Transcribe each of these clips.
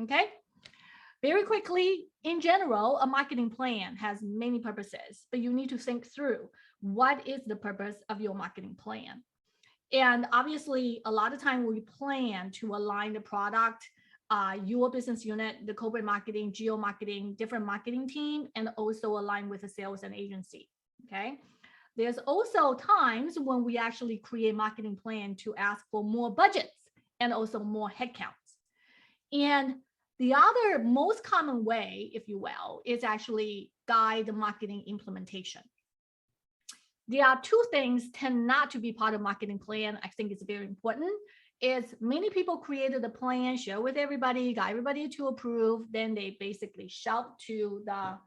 Okay. Very quickly, in general, a marketing plan has many purposes, but you need to think through what is the purpose of your marketing plan. And obviously, a lot of time we plan to align the product, your business unit, the corporate marketing, geo marketing, different marketing team, and also align with the sales and agency. Okay. There's also times when we actually create marketing plan to ask for more budgets and also more headcounts. And the other most common way, if you will, is actually guide marketing implementation. There are two things tend not to be part of marketing plan. I think it's very important. Is many people created a plan, share with everybody, got everybody to approve, then they basically shout to the,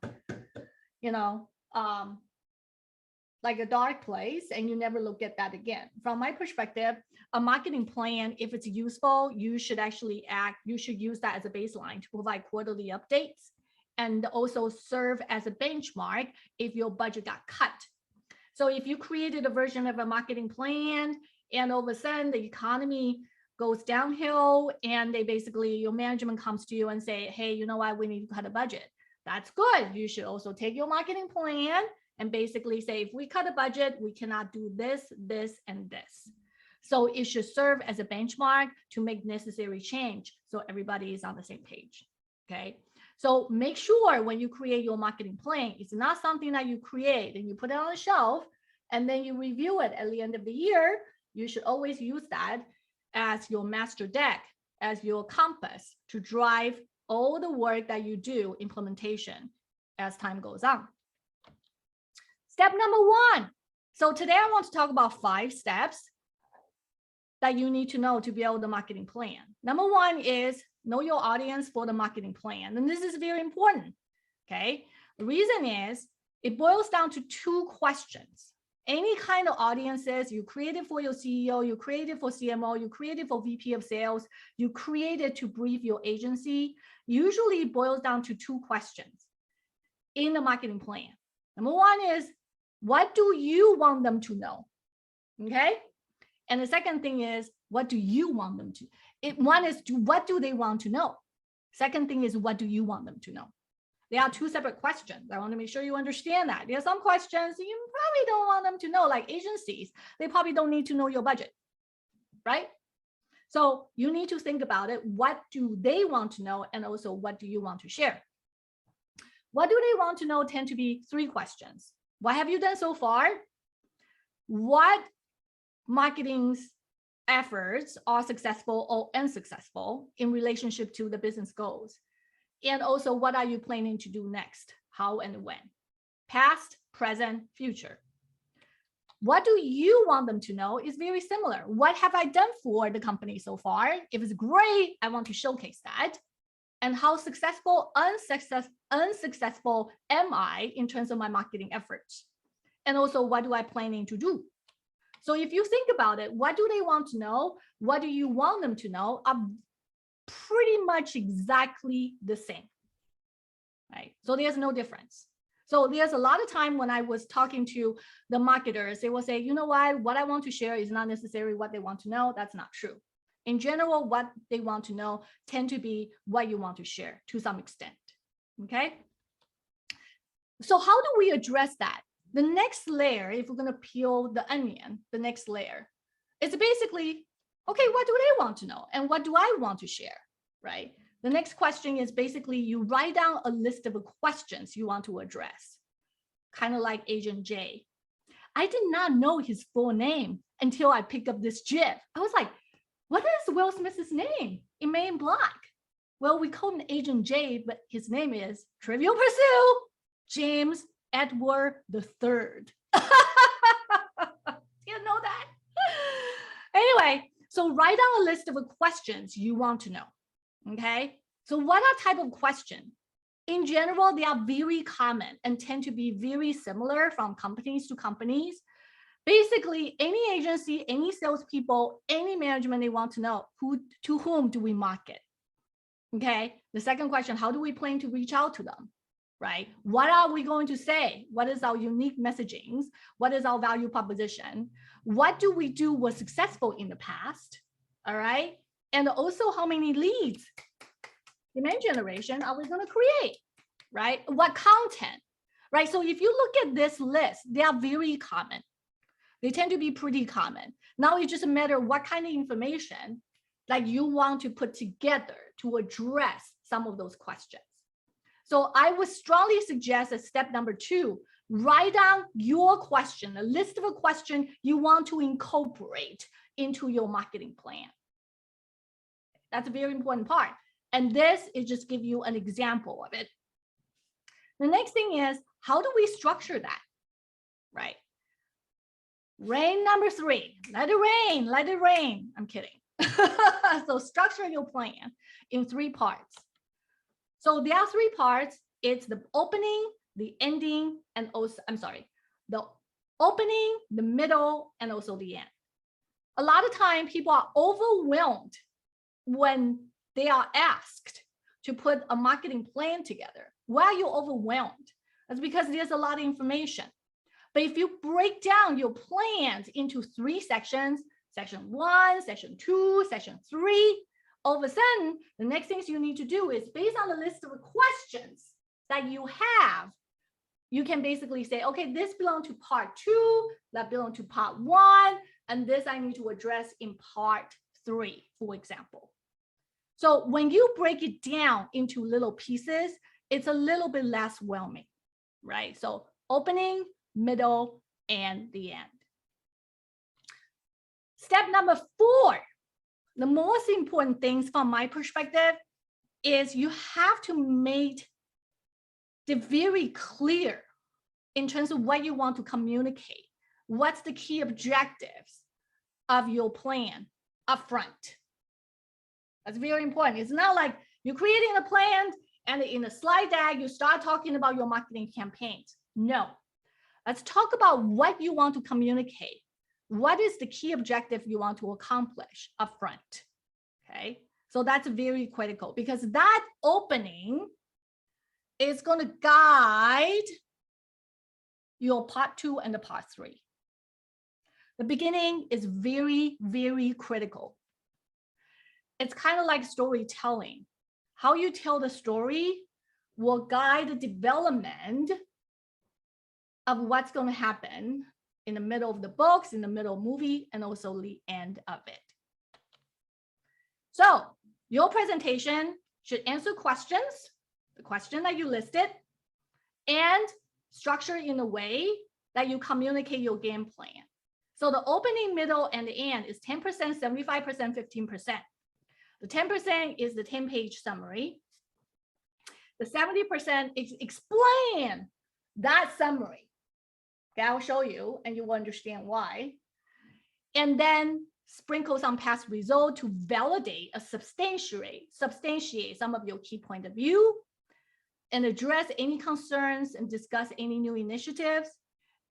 like a dark place, and you never look at that again. From my perspective, a marketing plan, if it's useful, you should use that as a baseline to provide quarterly updates and also serve as a benchmark if your budget got cut. So if you created a version of a marketing plan and all of a sudden the economy goes downhill and your management comes to you and say, hey, you know what, we need to cut a budget. That's good. You should also take your marketing plan and basically say, if we cut a budget, we cannot do this, this, and this. So it should serve as a benchmark to make necessary change so everybody is on the same page, okay? So make sure when you create your marketing plan, it's not something that you create and you put it on a shelf and then you review it at the end of the year. You should always use that as your master deck, as your compass to drive all the work that you do implementation as time goes on. Step number one. So today I want to talk about 5 steps that you need to know to build the marketing plan. Number one is know your audience for the marketing plan. And this is very important, okay? The reason is it boils down to 2 questions. Any kind of audiences, you create it for your CEO, you create it for CMO, you create it for VP of sales, you create it to brief your agency, usually boils down to 2 questions in the marketing plan. Number one is, what do you want them to know? Okay. And the second thing is, what do you want them to? One is, what do they want to know? Second thing is, what do you want them to know? They are 2 separate questions. I want to make sure you understand that. There are some questions you probably don't want them to know, like agencies. They probably don't need to know your budget, right? So you need to think about it. What do they want to know? And also, what do you want to share? What do they want to know tend to be 3 questions. What have you done so far? What marketing efforts are successful or unsuccessful in relationship to the business goals? And also, what are you planning to do next? How and when? Past, present, future. What do you want them to know is very similar. What have I done for the company so far? If it's great, I want to showcase that. And how successful, unsuccessful am I in terms of my marketing efforts? And also, what do I planning to do? So if you think about it, what do they want to know? What do you want them to know are pretty much exactly the same, right? So there's no difference. So there's a lot of time when I was talking to the marketers, they will say, you know what I want to share is not necessarily what they want to know. That's not true. In general, what they want to know tend to be what you want to share to some extent, okay? So how do we address that? The next layer, if we're going to peel the onion, the next layer is basically, okay, what do they want to know? And what do I want to share, right? The next question is basically you write down a list of questions you want to address, kind of like Agent J. I did not know his full name until I picked up this GIF. I was like, what is Will Smith's name in Men in Black? Well, we call him Agent J, but his name is Trivial Pursuit, James Edward III. You know that? Anyway, so write down a list of questions you want to know, okay? So what are type of questions? In general, they are very common and tend to be very similar from companies to companies. Basically, any agency, any salespeople, any management, they want to know to whom do we market? Okay. The second question, how do we plan to reach out to them? Right? What are we going to say? What is our unique messaging? What is our value proposition? What do we do was successful in the past? All right. And also how many leads Demand generation are we going to create, right? What content, right? So if you look at this list, they are very common. They tend to be pretty common. Now it's just a matter of what kind of information that you want to put together to address some of those questions. So I would strongly suggest as step number 2, write down your question, a list of a question you want to incorporate into your marketing plan. That's a very important part. And this is just give you an example of it. The next thing is, how do we structure that, right? Rain number 3, let it rain, let it rain. I'm kidding. So structure your plan in 3 parts. So there are 3 parts. It's the opening, the ending, and also, the opening, the middle, and also the end. A lot of time people are overwhelmed when they are asked to put a marketing plan together. Why are you overwhelmed? That's because there's a lot of information. But if you break down your plans into 3 sections, section 1, section 2, section 3, all of a sudden, the next things you need to do is based on the list of questions that you have, you can basically say, okay, this belongs to part 2, that belongs to part 1, and this I need to address in part 3, for example. So when you break it down into little pieces, it's a little bit less overwhelming, right? So opening, middle, and the end. Step number 4, the most important things from my perspective is you have to make it very clear in terms of what you want to communicate. What's the key objectives of your plan upfront? That's very important. It's not like you're creating a plan and in a slide deck, you start talking about your marketing campaigns. No, let's talk about what you want to communicate. What is the key objective you want to accomplish upfront? Okay, so that's very critical because that opening is going to guide your part 2 and the part 3. The beginning is very, very critical. It's kind of like storytelling. How you tell the story will guide the development of what's going to happen in the middle of the books, in the middle of the movie, and also the end of it. So your presentation should answer questions, the question that you listed, and structure in a way that you communicate your game plan. So the opening, middle, and the end is 10%, 75%, 15%. The 10% is the 10-page summary. The 70% is explain that summary. Okay, I'll show you and you will understand why. And then sprinkle some past result to validate or substantiate some of your key point of view and address any concerns and discuss any new initiatives.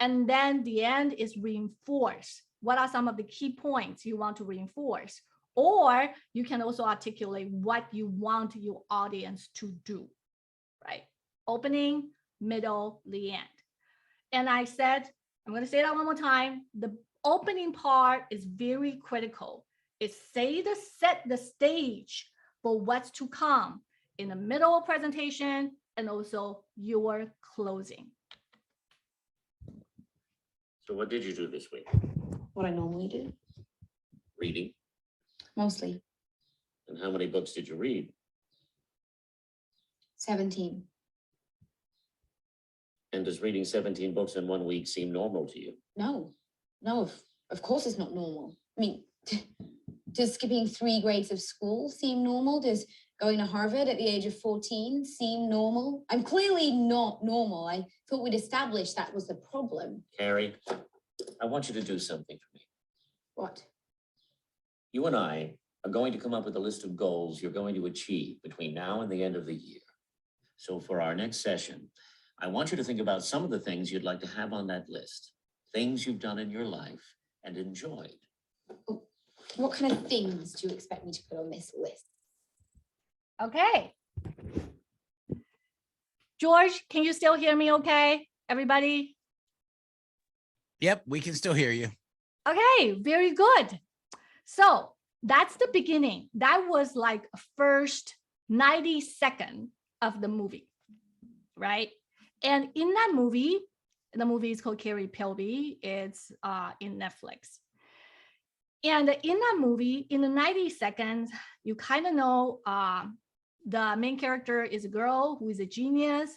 And then the end is reinforce. What are some of the key points you want to reinforce? Or you can also articulate what you want your audience to do, right? Opening, middle, the end. And I said, I'm going to say that one more time. The opening part is very critical. It set the stage for what's to come in the middle of presentation and also your closing. So what did you do this week? What I normally do, Reading. mostly. And how many books did you read? 17. And does reading 17 books in 1 week seem normal to you? No, of course it's not normal. I mean, does skipping 3 grades of school seem normal? Does going to Harvard at the age of 14 seem normal? I'm clearly not normal. I thought we'd established that was the problem. Carrie, I want you to do something for me. What? You and I are going to come up with a list of goals you're going to achieve between now and the end of the year. So for our next session, I want you to think about some of the things you'd like to have on that list, things you've done in your life and enjoyed. What kind of things do you expect me to put on this list? Okay. George, can you still hear me okay? Everybody? Yep, we can still hear you. Okay, very good. So that's the beginning. That was like a first 90 seconds of the movie, right? And in that movie, the movie is called Carrie Pilby. It's in Netflix. And in that movie, in the 90 seconds, you kind of know the main character is a girl who is a genius,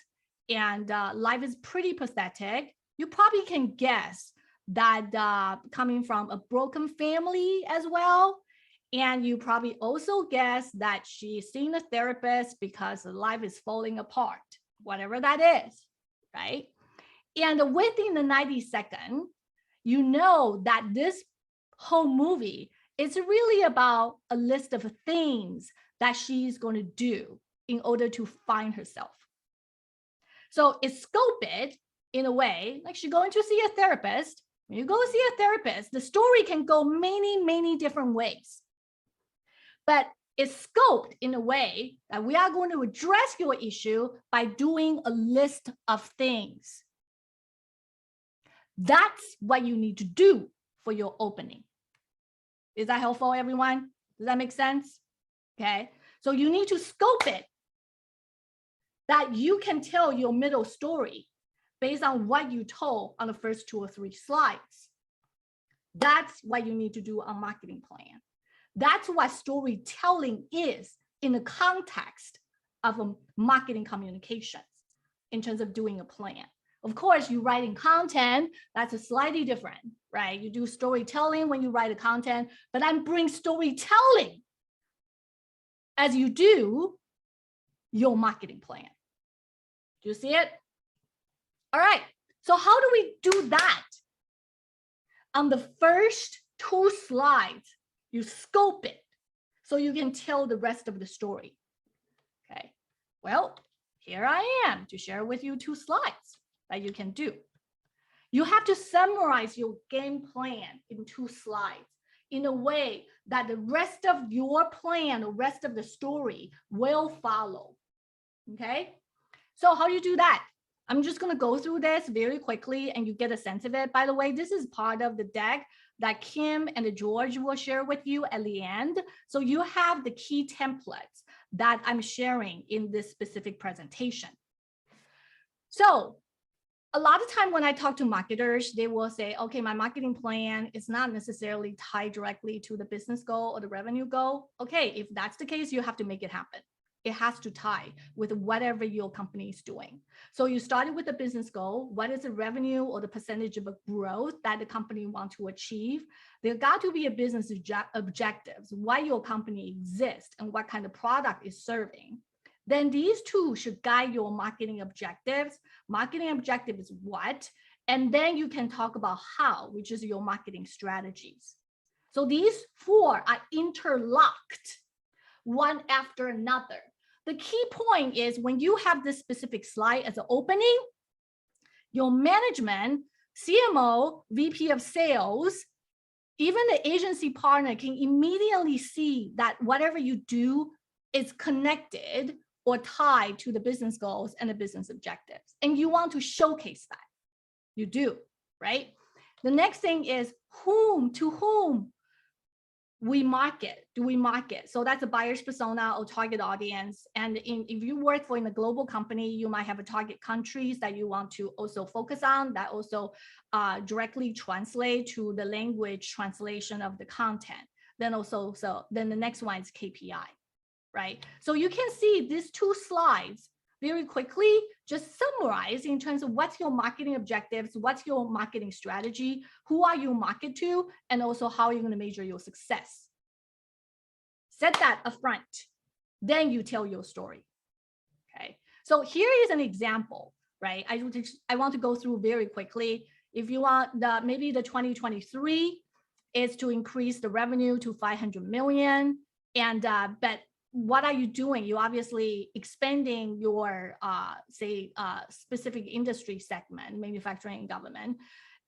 and life is pretty pathetic. You probably can guess that coming from a broken family as well. And you probably also guess that she's seeing a therapist because life is falling apart, whatever that is, right? And within the 90 seconds, you know that this whole movie is really about a list of things that she's going to do in order to find herself. So it's scoped in a way, like she's going to see a therapist. When you go see a therapist, the story can go many, many different ways. But it's scoped in a way that we are going to address your issue by doing a list of things. That's what you need to do for your opening. Is that helpful, everyone? Does that make sense? Okay, so you need to scope it that you can tell your middle story based on what you told on the first 2 or 3 slides. That's what you need to do on marketing plan. That's what storytelling is in the context of a marketing communications in terms of doing a plan. Of course, you writing content, that's a slightly different, right? You do storytelling when you write a content, but then bring storytelling as you do your marketing plan. Do you see it? All right, so how do we do that? On the first 2 slides, you scope it so you can tell the rest of the story. Okay, well, here I am to share with you 2 slides that you can do. You have to summarize your game plan in 2 slides in a way that the rest of your plan, the rest of the story will follow. Okay, so how do you do that? I'm just going to go through this very quickly and you get a sense of it. By the way, this is part of the deck that Kim and George will share with you at the end. So you have the key templates that I'm sharing in this specific presentation. So a lot of time when I talk to marketers, they will say, okay, my marketing plan is not necessarily tied directly to the business goal or the revenue goal. Okay, if that's the case, you have to make it happen. It has to tie with whatever your company is doing. So you started with the business goal. What is the revenue or the percentage of growth that the company wants to achieve? There got to be a business objectives, why your company exists and what kind of product is serving. Then these 2 should guide your marketing objectives. Marketing objective is what? And then you can talk about how, which is your marketing strategies. So these 4 are interlocked, one after another. The key point is when you have this specific slide as an opening, your management, CMO, VP of sales, even the agency partner can immediately see that whatever you do is connected or tied to the business goals and the business objectives. And you want to showcase that. You do, right? The next thing is to whom we market. Do we market? So that's a buyer's persona or target audience. And if you work for in a global company, you might have a target countries that you want to also focus on that also directly translate to the language translation of the content. Then the next one is KPI. Right? So you can see these 2 slides very quickly, just summarize in terms of what's your marketing objectives, what's your marketing strategy, who are you market to, and also how are you going to measure your success. Set that up front, then you tell your story. Okay, so here is an example, right? I want to go through very quickly. If you want maybe the 2023 is to increase the revenue to 500 million, and but what are you doing? You obviously expanding your specific industry segment, manufacturing and government.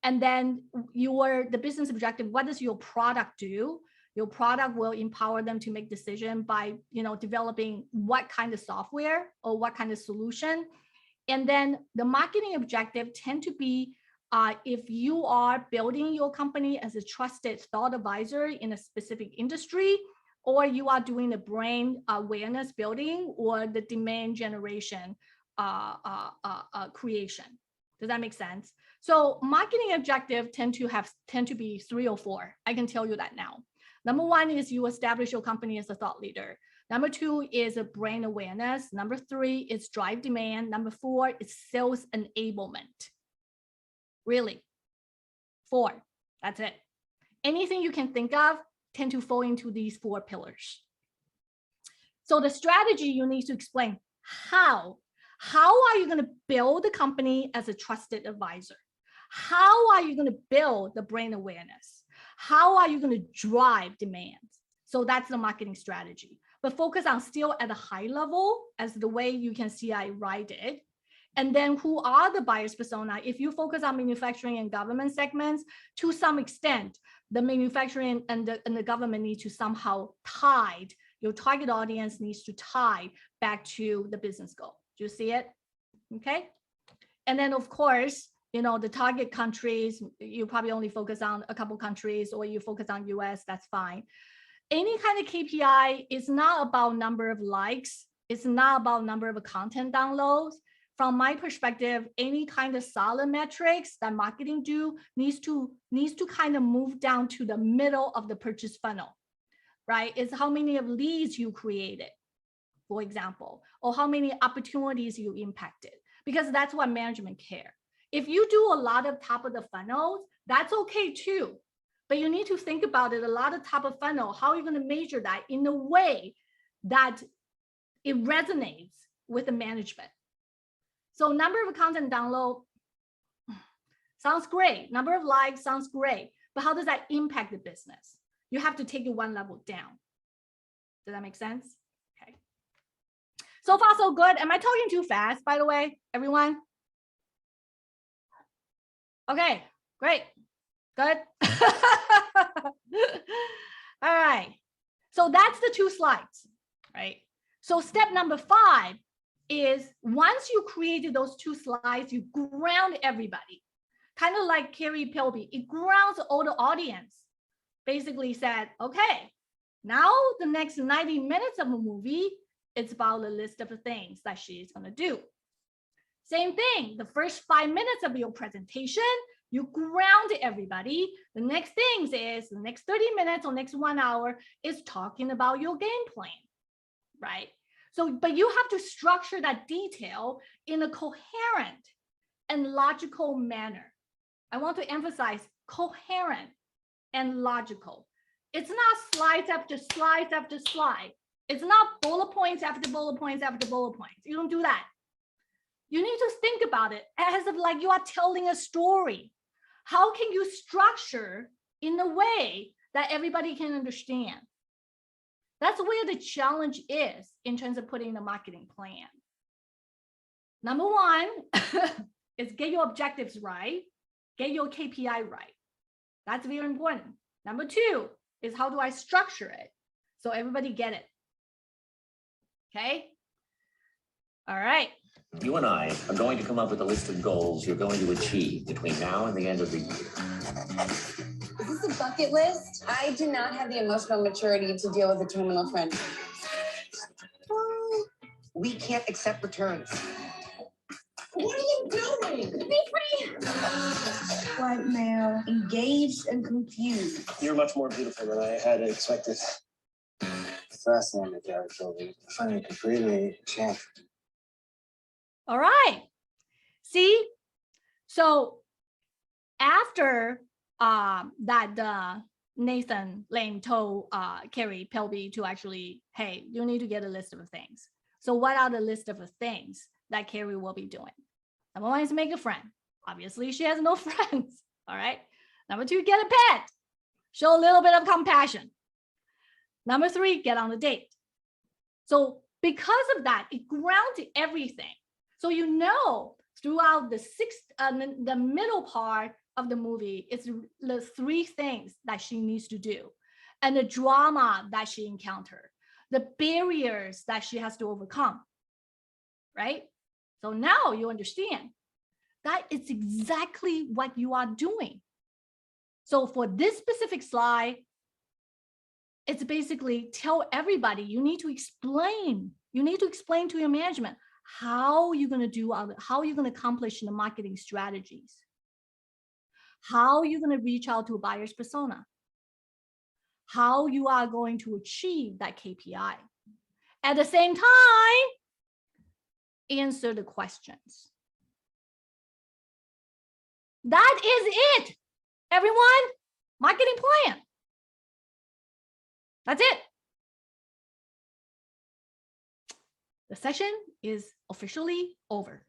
And then the business objective, what does your product do? Your product will empower them to make decision by developing what kind of software or what kind of solution. And then the marketing objective tend to be if you are building your company as a trusted thought advisor in a specific industry, or you are doing the brand awareness building or the demand generation creation. Does that make sense? So marketing objective tend to be 3 or 4. I can tell you that now. Number 1 is you establish your company as a thought leader. Number 2 is a brand awareness. Number 3 is drive demand. Number 4 is sales enablement. Really, 4, that's it. Anything you can think of tend to fall into these 4 pillars. So the strategy, you need to explain how are you going to build the company as a trusted advisor? How are you going to build the brand awareness? How are you going to drive demand? So that's the marketing strategy, but focus on still at a high level as the way you can see I write it. And then who are the buyers persona? If you focus on manufacturing and government segments, to some extent, the manufacturing and the government need to somehow tied, your target audience needs to tie back to the business goal. Do you see it? Okay. And then of course, you know, the target countries, you probably only focus on a couple countries, or you focus on US, that's fine. Any kind of KPI is not about number of likes. It's not about number of content downloads. From my perspective, any kind of solid metrics that marketing do needs to kind of move down to the middle of the purchase funnel, right? It's how many of leads you created, for example, or how many opportunities you impacted, because that's what management care. If you do a lot of top of the funnels, that's okay too. But you need to think about it, a lot of top of funnel, how are you going to measure that in a way that it resonates with the management? So number of content download sounds great. Number of likes sounds great. But how does that impact the business? You have to take it one level down. Does that make sense? Okay. So far, so good. Am I talking too fast, by the way, everyone? Okay, great. Good. All right. So that's the 2 slides, right? So step number 5 is once you created those 2 slides, you ground everybody. Kind of like Carrie Pilby, it grounds all the audience. Basically said, okay, now the next 90 minutes of a movie, it's about a list of things that she's going to do. Same thing, the first 5 minutes of your presentation, you ground everybody. The next things is the next 30 minutes or next 1 hour is talking about your game plan, right? So, but you have to structure that detail in a coherent and logical manner. I want to emphasize coherent and logical. It's not slides after slides after slide. It's not bullet points after bullet points after bullet points. You don't do that. You need to think about it as if like you are telling a story. How can you structure in a way that everybody can understand? That's where the challenge is in terms of putting the marketing plan. Number 1 is get your objectives right, get your KPI right. That's very important. Number 2 is how do I structure it so everybody get it? Okay. All right. You and I are going to come up with a list of goals you're going to achieve between now and the end of the year. Is this a bucket list? I do not have the emotional maturity to deal with a terminal friend. We can't accept returns. What are you doing? Be free. White male, engaged and confused. You're much more beautiful than I had expected. Fascinating, Gary Philby. I find you completely enchanted. All right. See, so after that Nathan Lane told Carrie Pilby to actually, hey, you need to get a list of things. So what are the list of things that Carrie will be doing? Number 1 is make a friend. Obviously, she has no friends. All right. Number 2, get a pet. Show a little bit of compassion. Number 3, get on a date. So because of that, it grounds everything. So you know throughout the middle part of the movie, it's the 3 things that she needs to do, and the drama that she encountered, the barriers that she has to overcome, right? So now you understand that it's exactly what you are doing. So for this specific slide, It's basically tell everybody, you need to explain to your management how you're going to do how you're going to accomplish the marketing strategies, how you're going to reach out to a buyer's persona, how you are going to achieve that KPI. At the same time, answer the questions. That is it, everyone. Marketing plan. That's it. The session is officially over.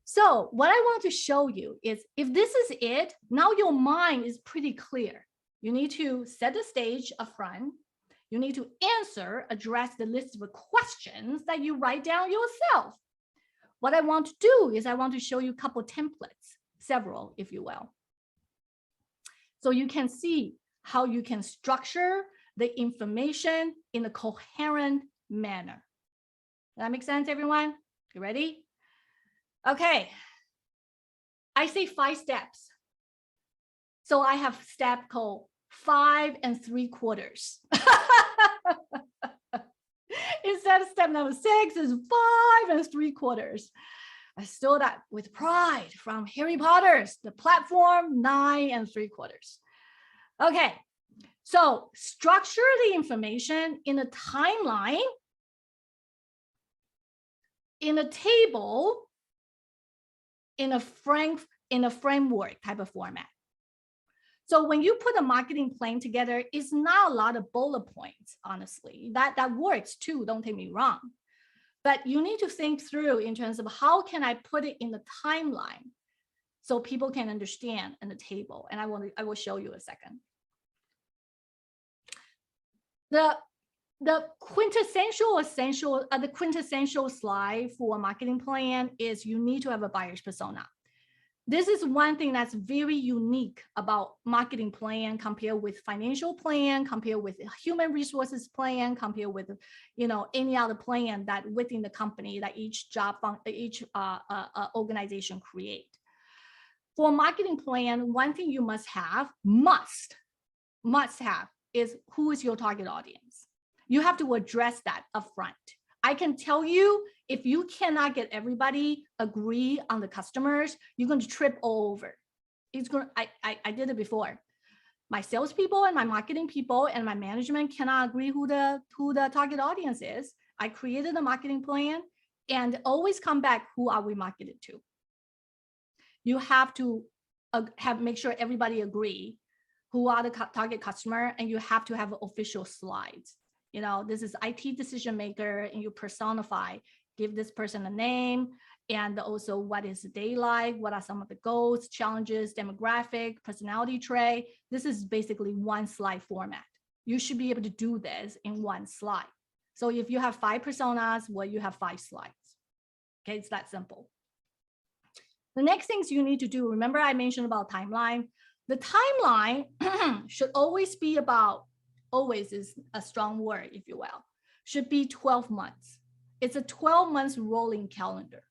So what I want to show you is, if this is it, now your mind is pretty clear. You need to set the stage up front. You need to address the list of questions that you write down yourself. What I want to do is I want to show you a couple templates, several, if you will. So you can see how you can structure the information in a coherent manner. Does that make sense, everyone? You ready? Okay. I say 5 steps. So I have step called 5 3/4. Instead of step number 6 is 5 3/4. I stole that with pride from Harry Potter's The Platform 9 3/4. Okay, so structure the information in a timeline, in a table, in a framework type of format. So when you put a marketing plan together, it's not a lot of bullet points, honestly. That works too, don't take me wrong. But you need to think through in terms of how can I put it in the timeline so people can understand in the table. And I will show you a second. The quintessential slide for a marketing plan is you need to have a buyer's persona. This is one thing that's very unique about marketing plan compared with financial plan, compared with human resources plan, compared with any other plan that within the company that each organization create. For a marketing plan, one thing you must have is who is your target audience. You have to address that upfront. I can tell you, if you cannot get everybody agree on the customers, you're going to trip all over. I did it before. My salespeople and my marketing people and my management cannot agree who the target audience is. I created a marketing plan and always come back, who are we marketed to? You have to make sure everybody agree who are the target customer, and you have to have official slides. This is IT decision maker, and you personify, give this person a name, and also what is the day like, what are some of the goals, challenges, demographic, personality trait. This is basically one slide format. You should be able to do this in one slide. So if you have 5 personas, well, you have 5 slides. Okay, it's that simple. The next things you need to do, remember I mentioned about timeline. The timeline should always be about, always is a strong word, if you will, should be 12 months. It's a 12 months rolling calendar,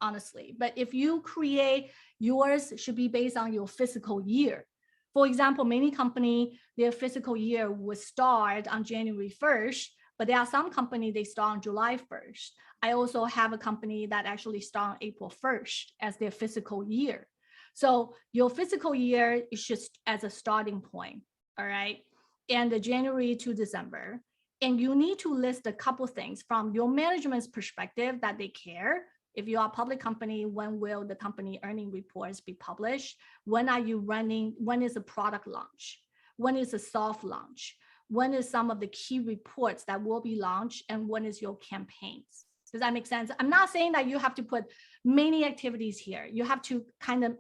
honestly. But if you create, yours should be based on your fiscal year. For example, many companies, their fiscal year will start on January 1st, but there are some companies, they start on July 1st. I also have a company that actually start on April 1st as their fiscal year. So your fiscal year is just as a starting point, all right? And the January to December. And you need to list a couple things from your management's perspective that they care. If you are a public company, when will the company earning reports be published? When are you running? When is the product launch? When is the soft launch? When is some of the key reports that will be launched? And when is your campaigns? Does that make sense? I'm not saying that you have to put many activities here. You have to kind of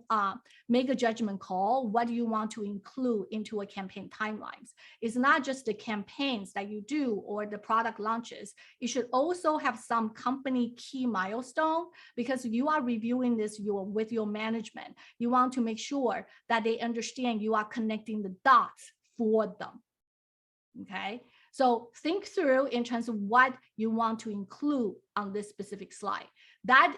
make a judgment call. What do you want to include into a campaign timelines? It's not just the campaigns that you do or the product launches. It should also have some company key milestone, because you are reviewing this with your management. You want to make sure that they understand you are connecting the dots for them. Okay. So think through in terms of what you want to include on this specific slide. That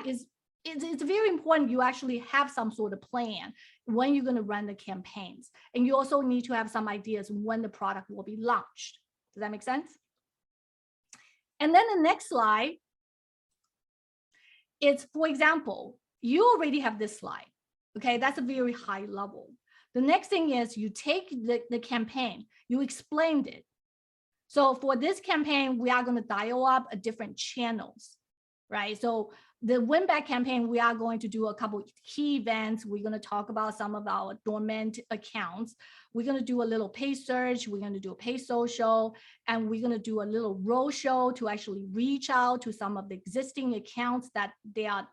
is it's very important you actually have some sort of plan when you're going to run the campaigns. And you also need to have some ideas when the product will be launched. Does that make sense? And then the next slide is, for example, you already have this slide. Okay, that's a very high level. The next thing is you take the campaign, you explained it. So for this campaign, we are going to dial up different channels, right? So the win back campaign, we are going to do a couple key events. We're going to talk about some of our dormant accounts. We're going to do a little paid search. We're going to do a paid social, and we're going to do a little roadshow to actually reach out to some of the existing accounts that they are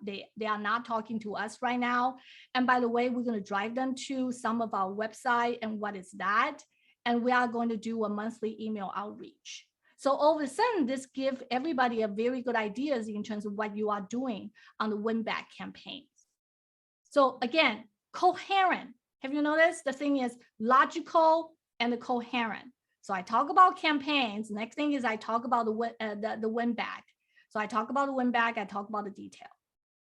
not talking to us right now. And by the way, we're going to drive them to some of our website. And what is that? And we are going to do a monthly email outreach. So all of a sudden, this gives everybody a very good ideas in terms of what you are doing on the win back campaigns. So again, coherent. Have you noticed? The thing is logical and the coherent. So I talk about campaigns. Next thing is I talk about the win back. So I talk about the win back. I talk about the detail.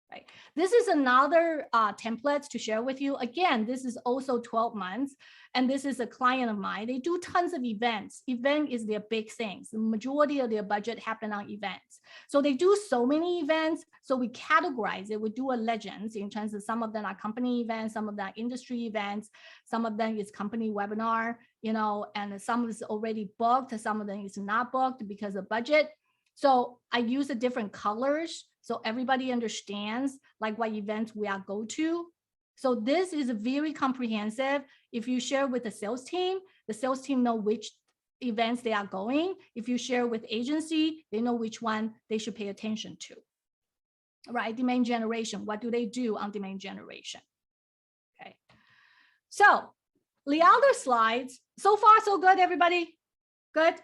Right. This is another template to share with you. Again, this is also 12 months. And this is a client of mine. They do tons of events. Event is their big things. The majority of their budget happen on events. So they do so many events. So we categorize it. We do a legends in terms of some of them are company events, some of them are industry events, some of them is company webinar, you know, and some is already booked. Some of them is not booked because of budget. So I use the different colors so everybody understands like what events we are go to. So this is very comprehensive. If you share with the sales team know which events they are going. If you share with agency, they know which one they should pay attention to. Right, demand generation, what do they do on demand generation? Okay, so the other slides, so far so good, everybody? Good,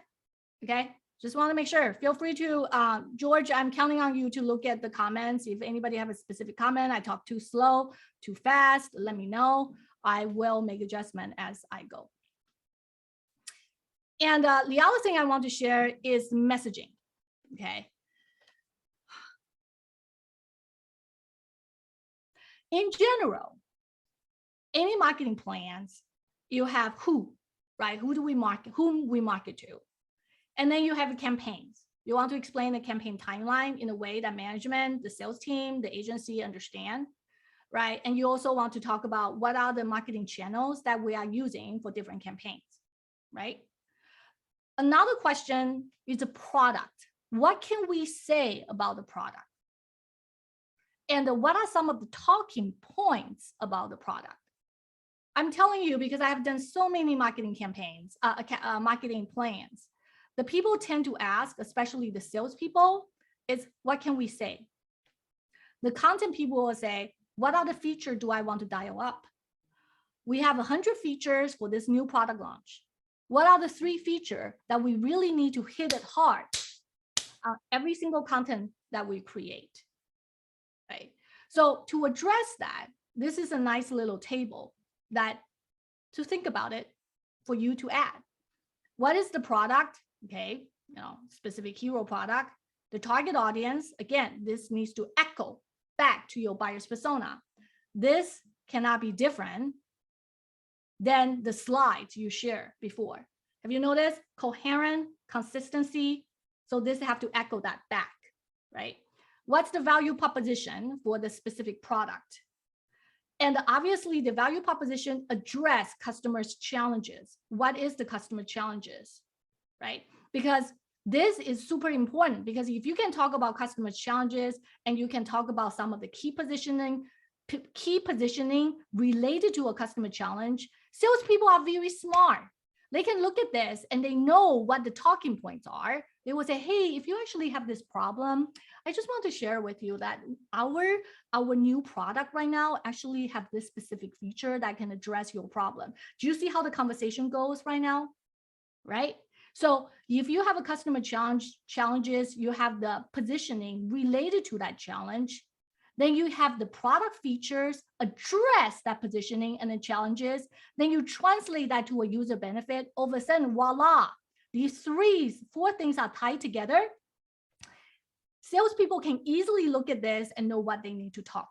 okay. Just want to make sure. Feel free to, George, I'm counting on you to look at the comments. If anybody have a specific comment, I talk too slow, too fast, let me know. I will make adjustment as I go. And the other thing I want to share is messaging, okay? In general, any marketing plans, you have who, right? Who do we market, whom we market to? And then you have campaigns. You want to explain the campaign timeline in a way that management, the sales team, the agency understand, right? And you also want to talk about what are the marketing channels that we are using for different campaigns, right? Another question is the product. What can we say about the product? And what are some of the talking points about the product? I'm telling you because I have done so many marketing campaigns, marketing plans. The people tend to ask, especially the salespeople, is what can we say? The content people will say, what are the features do I want to dial up? We have 100 features for this new product launch. What are the 3 features that we really need to hit it hard on every single content that we create? Right? So to address that, this is a nice little table that to think about it for you to add. What is the product? Okay, you know, specific hero product, the target audience. Again, this needs to echo back to your buyer's persona. This cannot be different than the slides you shared before. Have you noticed coherent, consistency? So this have to echo that back, right? What's the value proposition for the specific product? And obviously the value proposition address customers' challenges. What is the customer challenges? Right? Because this is super important because if you can talk about customer challenges and you can talk about some of the key positioning related to a customer challenge, salespeople are very smart. They can look at this and they know what the talking points are. They will say, hey, if you actually have this problem, I just want to share with you that our new product right now actually have this specific feature that can address your problem. Do you see how the conversation goes right now? Right? So if you have a customer challenges, you have the positioning related to that challenge, then you have the product features address that positioning and the challenges, then you translate that to a user benefit, all of a sudden, voila, these 4 things are tied together. salespeople can easily look at this and know what they need to talk.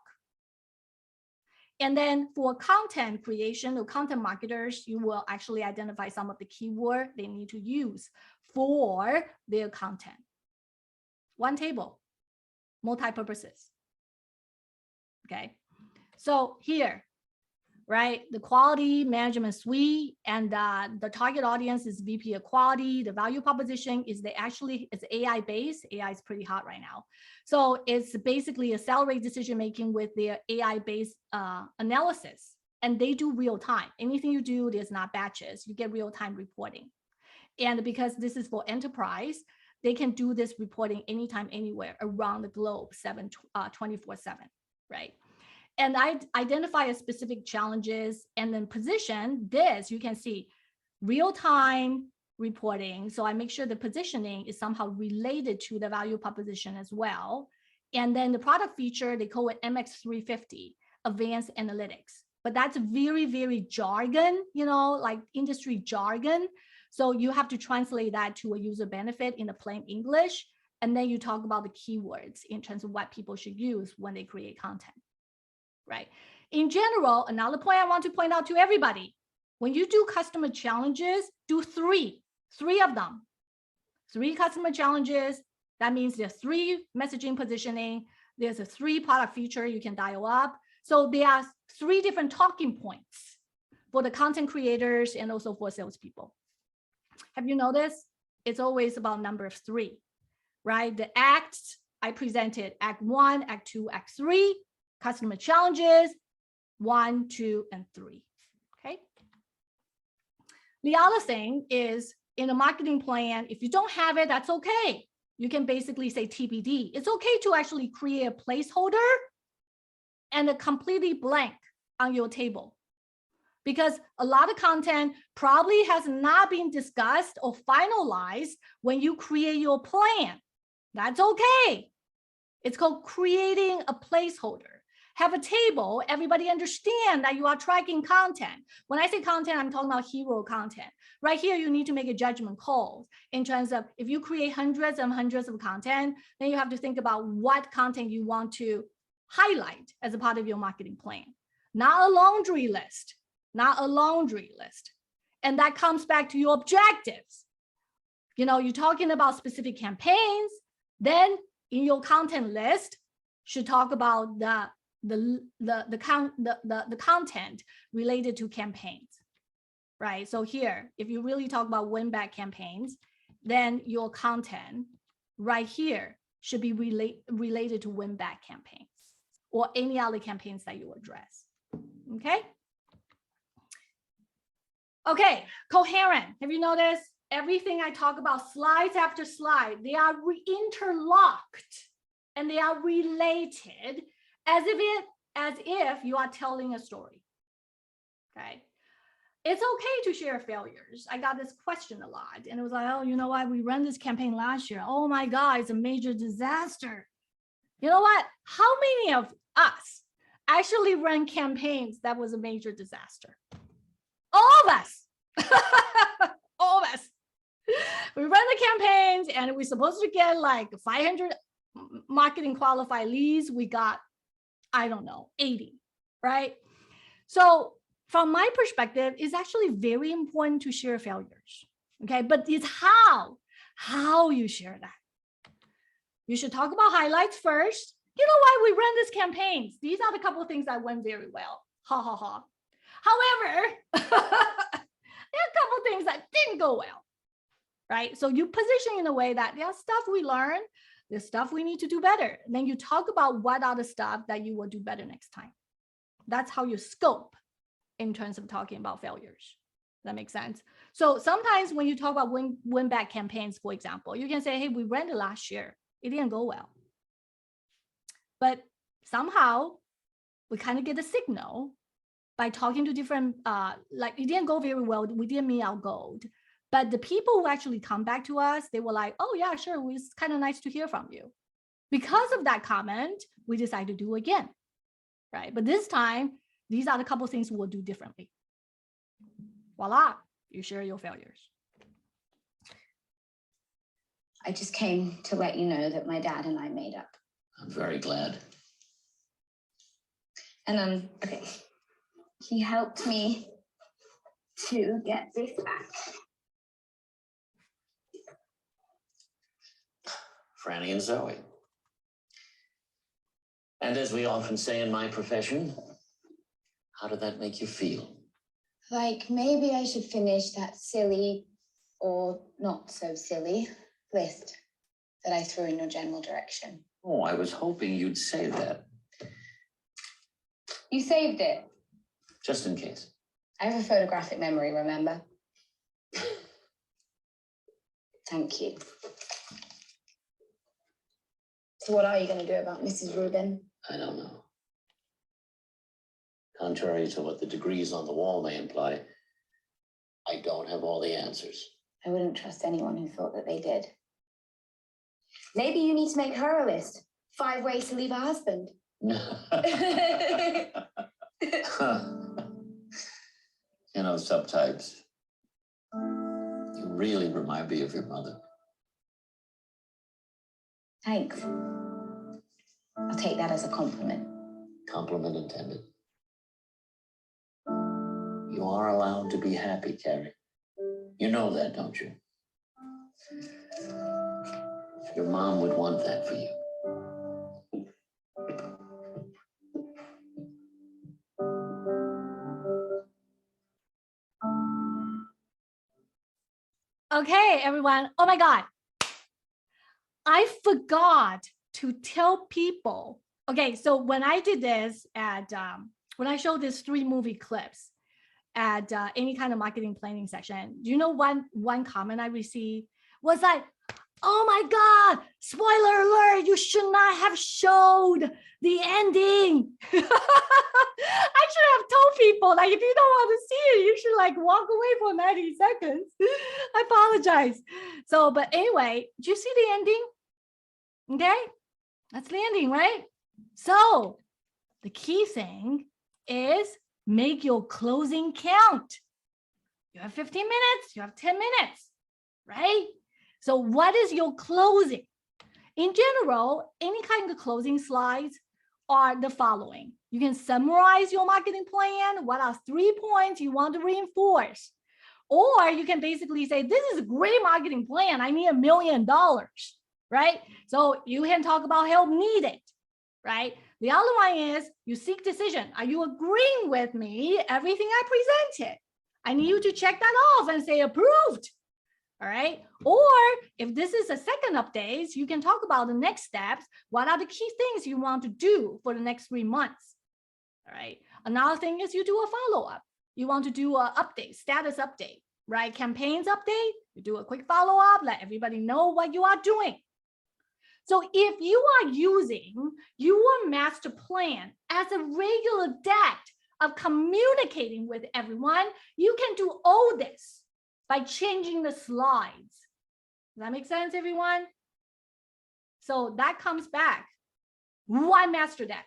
And then for content creation or content marketers, you will actually identify some of the keyword they need to use for their content. One table, multi-purposes. Okay, so here, right, the quality management suite, and the target audience is VP of quality. The value proposition is it's AI based. AI is pretty hot right now. So it's basically accelerate decision making with their AI based analysis, and they do real time. Anything you do, there's not batches. You get real time reporting, and because this is for enterprise, they can do this reporting anytime, anywhere around the globe, 24/7, right? And I identify a specific challenges and then position this. You can see real-time reporting. So I make sure the positioning is somehow related to the value proposition as well. And then the product feature, they call it MX350, advanced analytics. But that's very, very jargon, like industry jargon. So you have to translate that to a user benefit in the plain English. And then you talk about the keywords in terms of what people should use when they create content. Right. In general, another point I want to point out to everybody, when you do customer challenges, do three of them. 3 customer challenges. That means there's 3 messaging positioning. There's a 3 product feature you can dial up. So there are 3 different talking points for the content creators and also for salespeople. Have you noticed? It's always about number 3, right? The acts I presented, Act 1, Act 2, Act 3. Customer challenges 1, 2, and 3. Okay. The other thing is in a marketing plan, if you don't have it, that's okay. You can basically say TBD. It's okay to actually create a placeholder and a completely blank on your table, because a lot of content probably has not been discussed or finalized when you create your plan. That's okay. It's called creating a placeholder. Have a table, everybody understand that you are tracking content. When I say content, I'm talking about hero content. Right here, you need to make a judgment call in terms of if you create hundreds and hundreds of content, then you have to think about what content you want to highlight as a part of your marketing plan. Not a laundry list, not a laundry list. And that comes back to your objectives. You're talking about specific campaigns, then in your content list should talk about the content related to campaigns, right? So here, if you really talk about win-back campaigns, then your content right here should be related to win-back campaigns or any other campaigns that you address, okay? Okay, coherent. Have you noticed everything I talk about, slides after slide, they are interlocked and they are related as if you are telling a story, okay? It's okay to share failures. I got this question a lot, and it was like, oh, you know what? We ran this campaign last year. Oh my God, it's a major disaster. You know what? How many of us actually ran campaigns that was a major disaster? All of us. All of us. We run the campaigns, and we're supposed to get like 500 marketing qualified leads. We got, I don't know, 80, right? So from my perspective, it's actually very important to share failures, okay? But it's how you share that. You should talk about highlights first. You know why we ran these campaigns? These are the couple of things that went very well. Ha, ha, ha. However, there are a couple of things that didn't go well, right? So you position in a way that there's stuff we learned, there's stuff we need to do better. And then you talk about what are the stuff that you will do better next time. That's how you scope in terms of talking about failures. That makes sense. So sometimes when you talk about win-back campaigns, for example, you can say, hey, we ran it last year. It didn't go well. But somehow we kind of get a signal by talking to different, like it didn't go very well. We didn't meet our goal. But the people who actually come back to us, they were like, oh yeah, sure. It's kind of nice to hear from you. Because of that comment, we decided to do again, right? But this time, these are the couple of things we'll do differently. Voila, you share your failures. I just came to let you know that my dad and I made up. I'm very glad. And okay, he helped me to get this back. Franny and Zoe. And as we often say in my profession, how did that make you feel? Like maybe I should finish that silly or not so silly list that I threw in your general direction. Oh, I was hoping you'd say that, You saved it. just in case. I have a photographic memory, remember? Thank you. So what are you going to do about Mrs. Rubin? I don't know. Contrary to what the degrees on the wall may imply, I don't have all the answers. I wouldn't trust anyone who thought that they did. Maybe you need to make her a list. 5 ways to leave a husband. You know, subtypes, you really remind me of your mother. Thanks. I'll take that as a compliment. Compliment intended. You are allowed to be happy, Carrie. You know that, don't you? Your mom would want that for you. Okay, everyone. Oh my God. I forgot to tell people. Okay, so when I did this when I showed these 3 movie clips at any kind of marketing planning session, do you know one comment I received was like, oh my God, spoiler alert, you should not have showed the ending. I should have told people, like, if you don't want to see it, you should like walk away for 90 seconds. I apologize. So, but anyway, did you see the ending? Okay, that's the ending, right? So the key thing is make your closing count. You have 15 minutes, you have 10 minutes, right? So what is your closing? In general, any kind of closing slides are the following. You can summarize your marketing plan. What are 3 points you want to reinforce? Or you can basically say, this is a great marketing plan. I need $1 million, right? So you can talk about help needed, right? The other one is you seek decision. Are you agreeing with me, everything I presented? I need you to check that off and say approved. All right. Or if this is a second update, you can talk about the next steps. What are the key things you want to do for the next 3 months? All right. Another thing is you do a follow-up. You want to do an update, status update, right? Campaigns update. You do a quick follow-up, let everybody know what you are doing. So if you are using your master plan as a regular deck of communicating with everyone, you can do all this by changing the slides. Does that make sense, everyone? So that comes back. One master deck.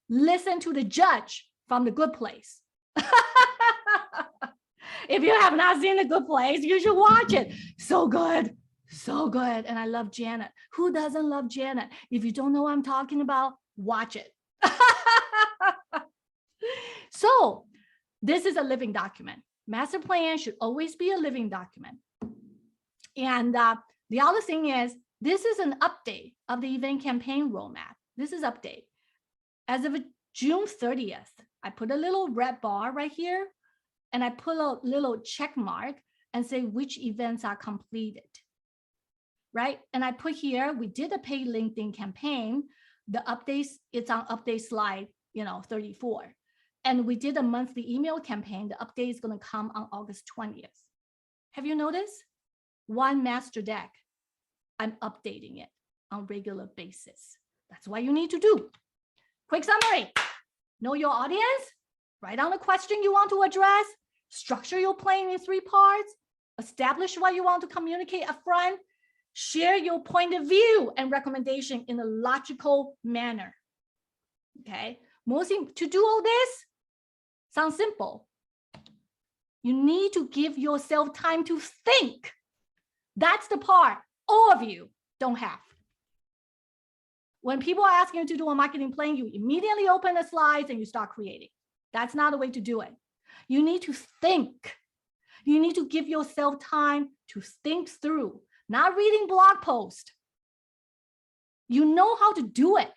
Listen to the judge from The Good Place. If you have not seen The Good Place, you should watch it. So good. So good. And I love Janet. Who doesn't love Janet? If you don't know what I'm talking about, watch it. So this is a living document. Master plan should always be a living document. And the other thing is, this is an update of the event campaign roadmap. This is update. As of June 30th, I put a little red bar right here, and I put a little check mark and say which events are completed, right? And I put here, we did a paid LinkedIn campaign. The updates, it's on update slide, 34. And we did a monthly email campaign. The update is going to come on August 20th. Have you noticed? One master deck. I'm updating it on a regular basis. That's what you need to do. Quick summary. Know your audience. Write down the question you want to address. Structure your plan in 3 parts. Establish what you want to communicate upfront. Share your point of view and recommendation in a logical manner. Okay. To do all this, sounds simple. You need to give yourself time to think. That's the part all of you don't have. When people are asking you to do a marketing plan, you immediately open the slides and you start creating. That's not the way to do it. You need to think. You need to give yourself time to think through, not reading blog posts. You know how to do it.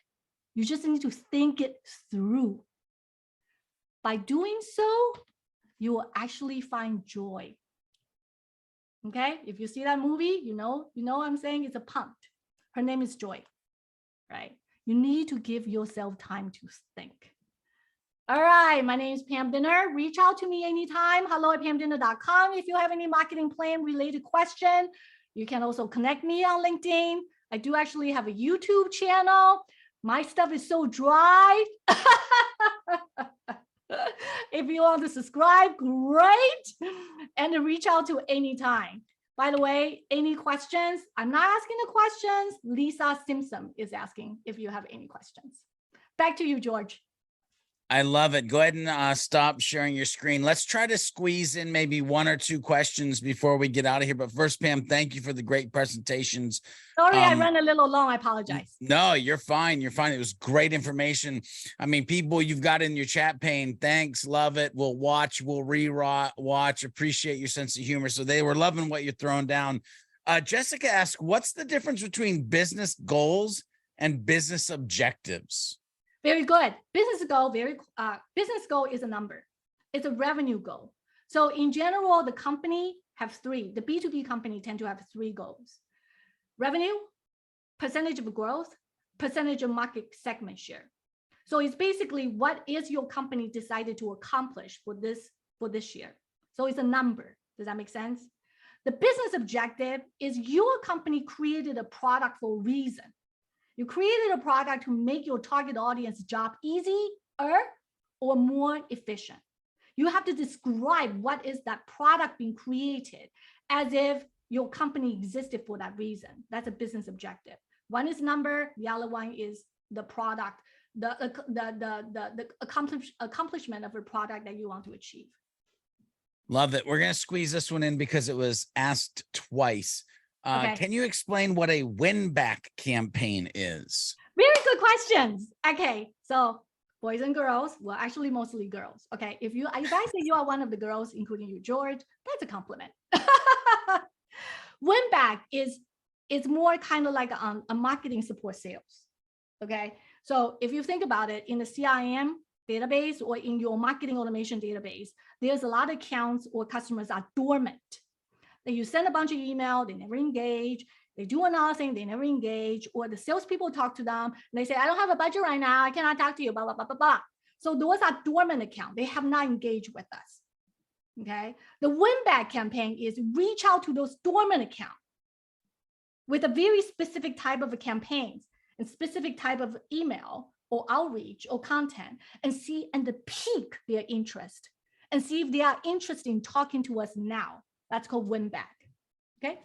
You just need to think it through. By doing so, you will actually find joy. Okay, if you see that movie, you know I'm saying it's a punk. Her name is Joy, right? You need to give yourself time to think. All right, my name is Pam Didner. Reach out to me anytime, hello@pamdidner.com. If you have any marketing plan related question, you can also connect me on LinkedIn. I do actually have a YouTube channel. My stuff is so dry. If you want to subscribe, great. And to reach out to anytime. By the way, any questions? I'm not asking the questions. Lisa Simpson is asking if you have any questions. Back to you, George. I love it. Go ahead and stop sharing your screen. Let's try to squeeze in maybe 1 or 2 questions before we get out of here. But first, Pam, thank you for the great presentations. Sorry, I ran a little long. I apologize. No, you're fine. You're fine. It was great information. I mean, people you've got in your chat pane, thanks, love it. We'll watch, we'll re-watch, appreciate your sense of humor. So they were loving what you're throwing down. Jessica asked, what's the difference between business goals and business objectives? Very good. Business goal is a number. It's a revenue goal. So in general, the company have 3. The B2B company tend to have 3 goals: revenue, percentage of growth, percentage of market segment share. So it's basically what is your company decided to accomplish for this year. So it's a number. Does that make sense? The business objective is your company created a product for a reason. You created a product to make your target audience job easier or more efficient. You have to describe what is that product being created as if your company existed for that reason. That's a business objective. One is number, the other one is the product, the accomplishment of a product that you want to achieve. Love it. We're going to squeeze this one in because it was asked twice. Okay. Can you explain what a win-back campaign is? Very good questions. Okay, so boys and girls, well, actually mostly girls. Okay, if I say you are one of the girls, including you, George, that's a compliment. Win-back is more kind of like a marketing support sales. Okay, so if you think about it, in the CRM database or in your marketing automation database, there's a lot of accounts or customers are dormant. That you send a bunch of email, they never engage. They do another thing, they never engage. Or the salespeople talk to them, and they say, I don't have a budget right now, I cannot talk to you, blah, blah, blah, blah, blah. So those are dormant accounts. They have not engaged with us, okay? The win-back campaign is reach out to those dormant accounts with a very specific type of campaigns and specific type of email or outreach or content and pique their interest and see if they are interested in talking to us now. That's called win-back, okay?